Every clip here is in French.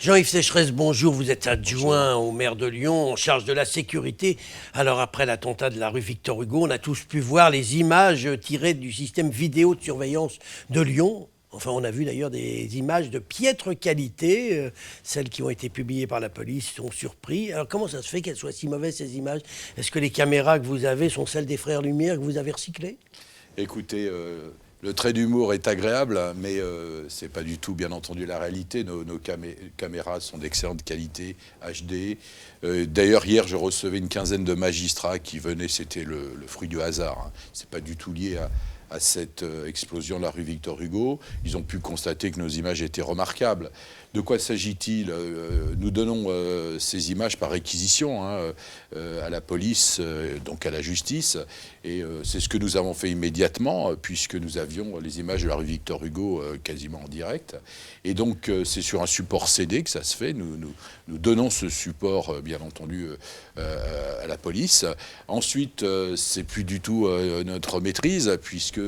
Jean-Yves Sécheresse, bonjour. Vous êtes adjoint au maire de Lyon en charge de la sécurité. Alors après l'attentat de la rue Victor Hugo, on a tous pu voir les images tirées du système vidéo de surveillance de Lyon. Enfin, on a vu d'ailleurs des images de piètre qualité. Celles qui ont été publiées par la police sont surpris. Alors comment ça se fait qu'elles soient si mauvaises, ces images? Est-ce que les caméras que vous avez sont celles des Frères Lumière que vous avez recyclées? Écoutez, le trait d'humour est agréable, mais ce n'est pas du tout, bien entendu, la réalité. Nos caméras sont d'excellente qualité, HD. D'ailleurs, hier, je recevais une quinzaine de magistrats qui venaient, c'était le fruit du hasard. Hein. Ce n'est pas du tout lié à cette explosion de la rue Victor Hugo. Ils ont pu constater que nos images étaient remarquables. De quoi s'agit-il? Nous donnons ces images par réquisition à la police, donc à la justice. Et c'est ce que nous avons fait immédiatement, puisque nous avions les images de la rue Victor Hugo quasiment en direct. Et donc, c'est sur un support CD que ça se fait. Nous donnons ce support, bien entendu, à la police. Ensuite, c'est plus du tout notre maîtrise, puisque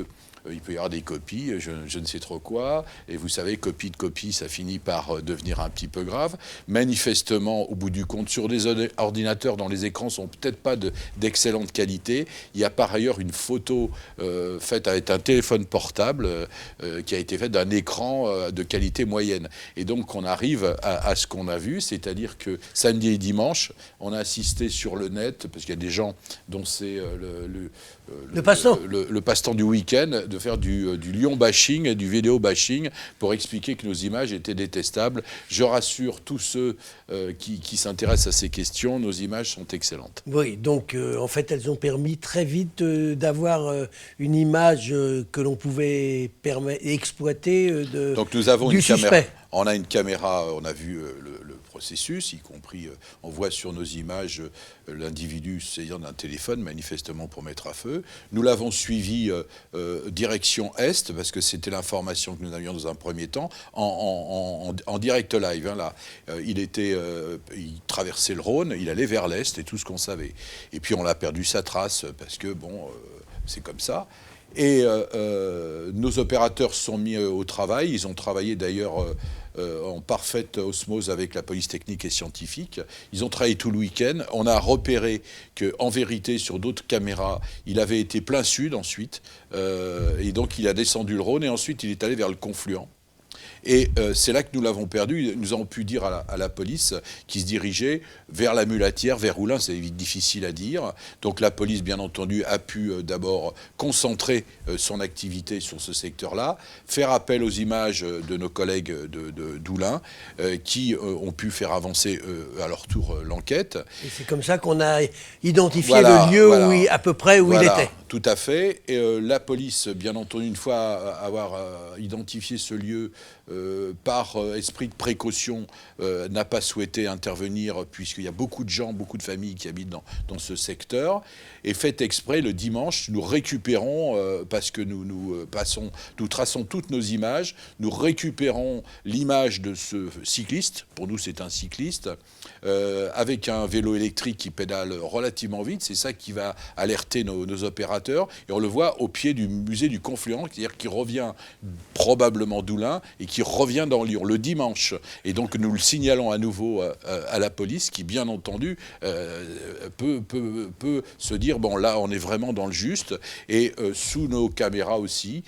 il peut y avoir des copies, je ne sais trop quoi. Et vous savez, copie de copie, ça finit par devenir un petit peu grave. Manifestement, au bout du compte, sur des ordinateurs dont les écrans sont peut-être pas d'excellente qualité, il y a par ailleurs une photo faite avec un téléphone portable qui a été faite d'un écran de qualité moyenne. Et donc, on arrive à ce qu'on a vu, c'est-à-dire que samedi et dimanche, on a assisté sur le net, parce qu'il y a des gens dont c'est le passe-temps du week-end, de faire du Lyon bashing et du vidéo bashing pour expliquer que nos images étaient détestables. Je rassure tous ceux qui s'intéressent à ces questions, nos images sont excellentes. Oui, donc en fait, elles ont permis très vite d'avoir une image que l'on pouvait exploiter donc nous avons du suspect. On a une caméra, on a vu le processus, y compris, on voit sur nos images l'individu s'ayant d'un téléphone, manifestement pour mettre à feu. Nous l'avons suivi direction Est, parce que c'était l'information que nous avions dans un premier temps, en direct live. Hein, là. Il traversait le Rhône, il allait vers l'Est, et tout ce qu'on savait. Et puis on a perdu sa trace, parce que, bon, c'est comme ça. Et nos opérateurs se sont mis au travail. Ils ont travaillé d'ailleurs en parfaite osmose avec la police technique et scientifique. Ils ont travaillé tout le week-end. On a repéré qu'en vérité, sur d'autres caméras, il avait été plein sud ensuite. Et donc, il a descendu le Rhône et ensuite, il est allé vers le confluent. Et c'est là que nous l'avons perdu. Nous avons pu dire à la police qui se dirigeait vers la Mulatière, vers Oulin, c'est difficile à dire. Donc la police, bien entendu, a pu d'abord concentrer son activité sur ce secteur-là, faire appel aux images de nos collègues d'Oulin, qui ont pu faire avancer à leur tour l'enquête. Et c'est comme ça qu'on a identifié le lieu à peu près où il était. Tout à fait. Et la police, bien entendu, une fois avoir identifié ce lieu, par esprit de précaution, n'a pas souhaité intervenir, puisqu'il y a beaucoup de gens, beaucoup de familles qui habitent dans ce secteur. Et fait exprès, le dimanche, nous récupérons, parce que nous traçons toutes nos images, nous récupérons l'image de ce cycliste, pour nous c'est un cycliste, avec un vélo électrique qui pédale relativement vite. C'est ça qui va alerter nos opérateurs. Et on le voit au pied du musée du Confluent, c'est-à-dire qu'il revient probablement d'Oulin et qui revient dans Lyon le dimanche. Et donc nous le signalons à nouveau à la police qui, bien entendu, peut se dire, bon là on est vraiment dans le juste. Et sous nos caméras aussi,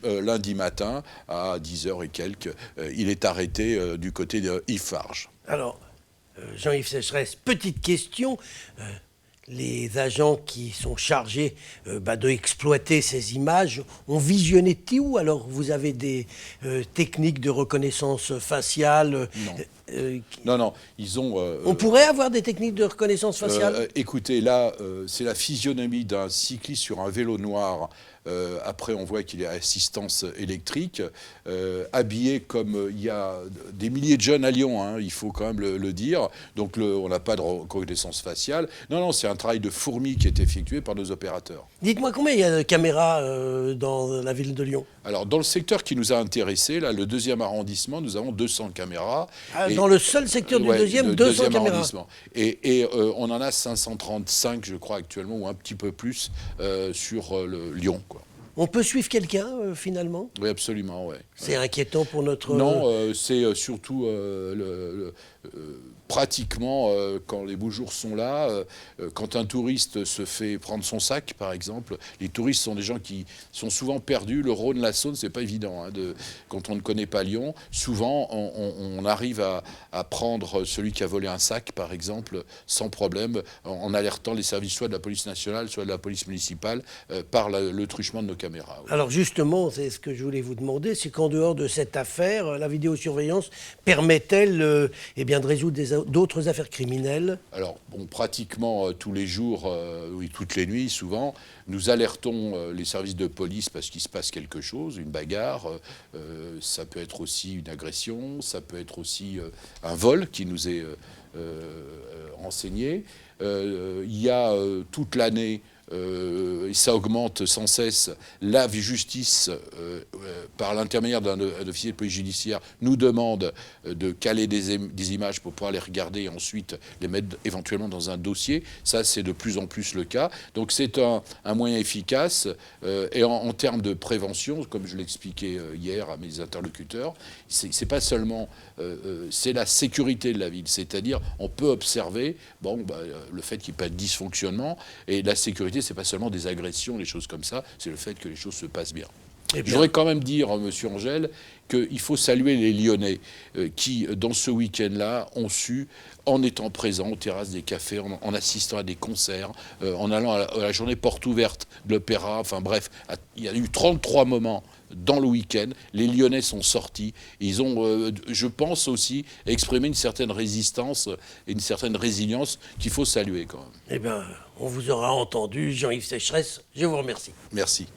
lundi matin à 10h et quelques, il est arrêté du côté de Yves-Farges. Alors, Jean-Yves Sécheresse, petite question. Les agents qui sont chargés d'exploiter ces images ont visionné tout? Alors vous avez des techniques de reconnaissance faciale? Non, ils ont... on pourrait avoir des techniques de reconnaissance faciale? Écoutez, là, c'est la physionomie d'un cycliste sur un vélo noir. Après, on voit qu'il est à assistance électrique, habillé comme il y a des milliers de jeunes à Lyon, hein, il faut quand même le dire. Donc, on n'a pas de reconnaissance faciale. Non, c'est un travail de fourmi qui est effectué par nos opérateurs. Dites-moi combien il y a de caméras dans la ville de Lyon? Alors, dans le secteur qui nous a intéressés, là, le 2e arrondissement, nous avons 200 caméras. Dans le seul secteur du deuxième 200 caméras. Et on en a 535, je crois, actuellement, ou un petit peu plus, sur Lyon, quoi. On peut suivre quelqu'un, finalement? Oui, absolument, oui. C'est inquiétant pour notre... Non, c'est surtout pratiquement, quand les beaux jours sont là, quand un touriste se fait prendre son sac, par exemple, les touristes sont des gens qui sont souvent perdus. Le Rhône, la Saône, c'est pas évident. Hein, quand on ne connaît pas Lyon, souvent, on arrive à prendre celui qui a volé un sac, par exemple, sans problème, en alertant les services soit de la police nationale, soit de la police municipale, par le truchement de nos caméras. Oui. Alors justement, c'est ce que je voulais vous demander, c'est qu'en dehors de cette affaire, la vidéosurveillance permet-elle eh bien, de résoudre d'autres affaires criminelles? Alors, bon, pratiquement tous les jours, oui, toutes les nuits, souvent, nous alertons les services de police parce qu'il se passe quelque chose, une bagarre, ça peut être aussi une agression, ça peut être aussi un vol qui nous est renseigné. Il y a toute l'année... et ça augmente sans cesse, la justice, par l'intermédiaire d'un officier de police judiciaire, nous demande de caler des images pour pouvoir les regarder et ensuite les mettre éventuellement dans un dossier. Ça, c'est de plus en plus le cas. Donc c'est un moyen efficace. Et en termes de prévention, comme je l'expliquais hier à mes interlocuteurs, c'est pas seulement... c'est la sécurité de la ville. C'est-à-dire, on peut observer le fait qu'il n'y ait pas de dysfonctionnement, et la sécurité, c'est pas seulement des agressions, des choses comme ça, c'est le fait que les choses se passent bien. Je voudrais quand même dire, monsieur Angèle, qu'il faut saluer les Lyonnais qui, dans ce week-end-là, ont su, en étant présents aux terrasses des cafés, en assistant à des concerts, en allant à la journée porte ouverte de l'Opéra, enfin bref, il y a eu 33 moments dans le week-end. Les Lyonnais sont sortis. Ils ont, je pense aussi, exprimé une certaine résistance et une certaine résilience qu'il faut saluer quand même. Eh bien, on vous aura entendu, Jean-Yves Sécheresse. Je vous remercie. Merci.